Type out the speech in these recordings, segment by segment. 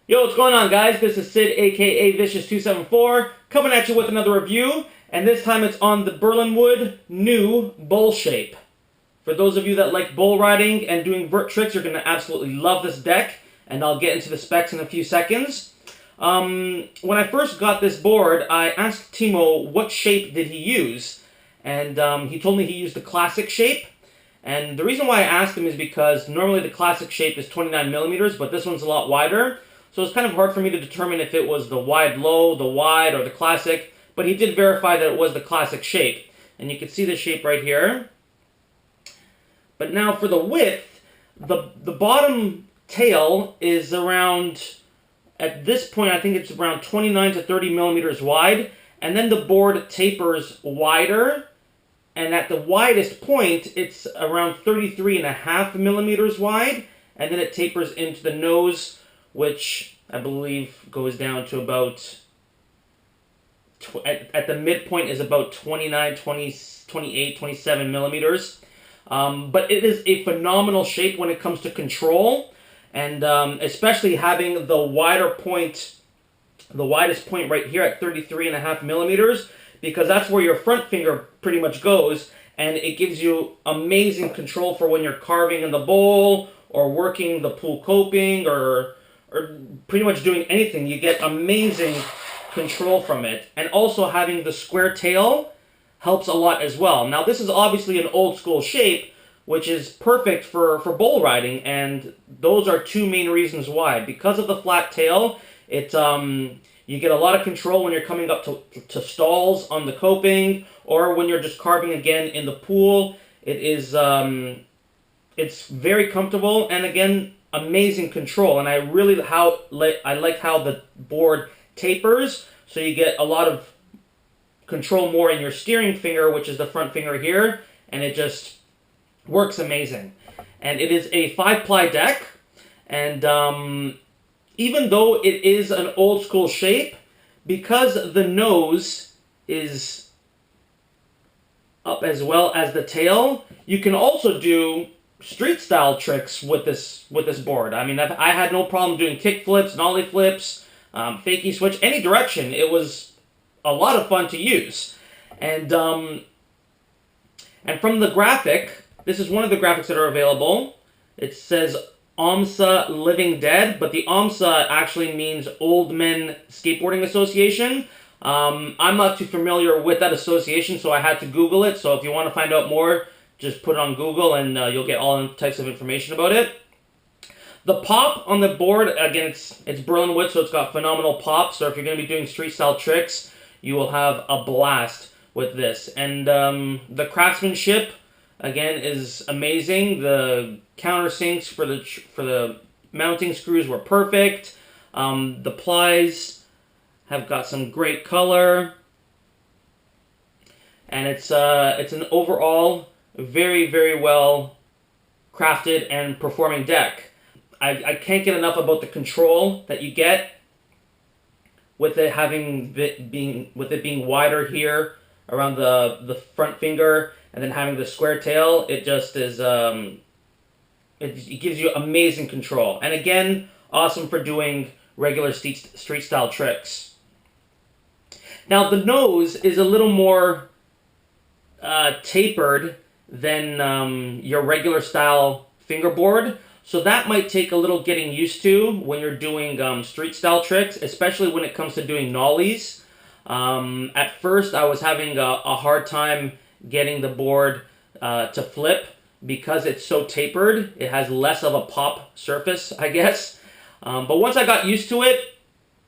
Yo, what's going on, guys? This is Sid, aka Vicious274, coming at you with another review, and this time it's on the BerlinWood new bull shape. For those of you that like bull riding and doing vert tricks, you're going to absolutely love this deck, and I'll get into the specs in a few seconds. When I first got this board, I asked Timo what shape did he use, and he told me he used the classic shape. And the reason why I asked him is because normally the classic shape is 29 millimeters, but this one's a lot wider. So it's kind of hard for me to determine if it was the wide low, the wide, or the classic. But he did verify that it was the classic shape. And you can see the shape right here. But now for the width, the bottom tail is around, at this point I think it's around 29 to 30 millimeters wide. And then the board tapers wider. And at the widest point, it's around 33.5 millimeters wide. And then it tapers into the nose, which I believe goes down to about, at the midpoint is about 29, 20, 28, 27 millimeters. But it is a phenomenal shape when it comes to control, and especially having the wider point, the widest point right here at 33.5 millimeters, because that's where your front finger pretty much goes, and it gives you amazing control for when you're carving in the bowl, or working the pool coping, or pretty much doing anything. You get amazing control from it. And also having the square tail helps a lot as well. Now this is obviously an old school shape, which is perfect for bull riding, and those are two main reasons why. Because of the flat tail, it you get a lot of control when you're coming up to stalls on the coping, or when you're just carving again in the pool. It is it's very comfortable, and again, amazing control. And I really I like how the board tapers, so you get a lot of control more in your steering finger, which is the front finger here, and it just works amazing. And it is a 5-ply deck, and even though it is an old school shape, because the nose is up as well as the tail, you can also do street style tricks with this board. I mean, I had no problem doing kick flips, nollie flips, fakie switch, any direction. It was a lot of fun to use. And from the graphic, this is one of the graphics that are available. It says OMSA Living Dead, but the OMSA actually means Old Men Skateboarding Association. I'm not too familiar with that association, so I had to Google it. So if you want to find out more, just put it on Google, and you'll get all types of information about it. The pop on the board, again, it's BerlinWood, so it's got phenomenal pop. So if you're going to be doing street style tricks, you will have a blast with this. And the craftsmanship, again, is amazing. The countersinks for the mounting screws were perfect. The plies have got some great color, and it's an overall very, very well crafted and performing deck. I can't get enough about the control that you get with it being wider here around the front finger, and then having the square tail. It just is it gives you amazing control, and again, awesome for doing regular street style tricks. Now the nose is a little more tapered than your regular style fingerboard, so that might take a little getting used to when you're doing street style tricks, especially when it comes to doing nollies. At first I was having a hard time getting the board to flip because it's so tapered. It has less of a pop surface, I guess. But once I got used to it,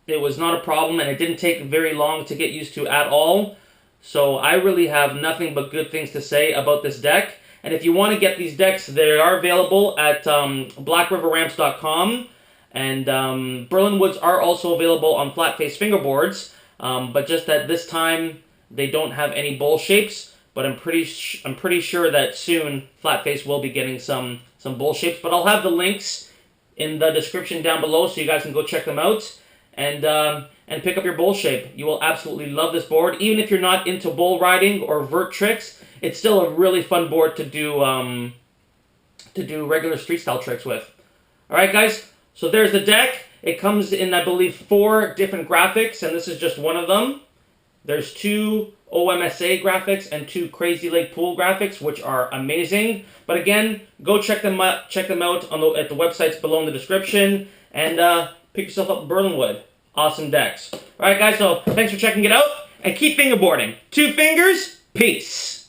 it was not a problem, and it didn't take very long to get used to at all. So I really have nothing but good things to say about this deck. And if you want to get these decks, they are available at blackriverramps.com. And BerlinWoods are also available on flat face fingerboards. But just at this time, they don't have any bowl shapes. But I'm pretty sure that soon flat face will be getting some bowl shapes. But I'll have the links in the description down below, so you guys can go check them out and pick up your bowl shape. You will absolutely love this board. Even if you're not into bull riding or vert tricks, it's still a really fun board to do regular street style tricks with. All right, guys. So there's the deck. It comes in, I believe, 4 different graphics, and this is just one of them. There's 2 OMSA graphics and 2 Crazy Lake Pool graphics, which are amazing. But again, go check them out. Check them out at the websites below in the description, and pick yourself up BerlinWood. Awesome decks. All right, guys. So thanks for checking it out, and keep fingerboarding. 2 fingers. Peace.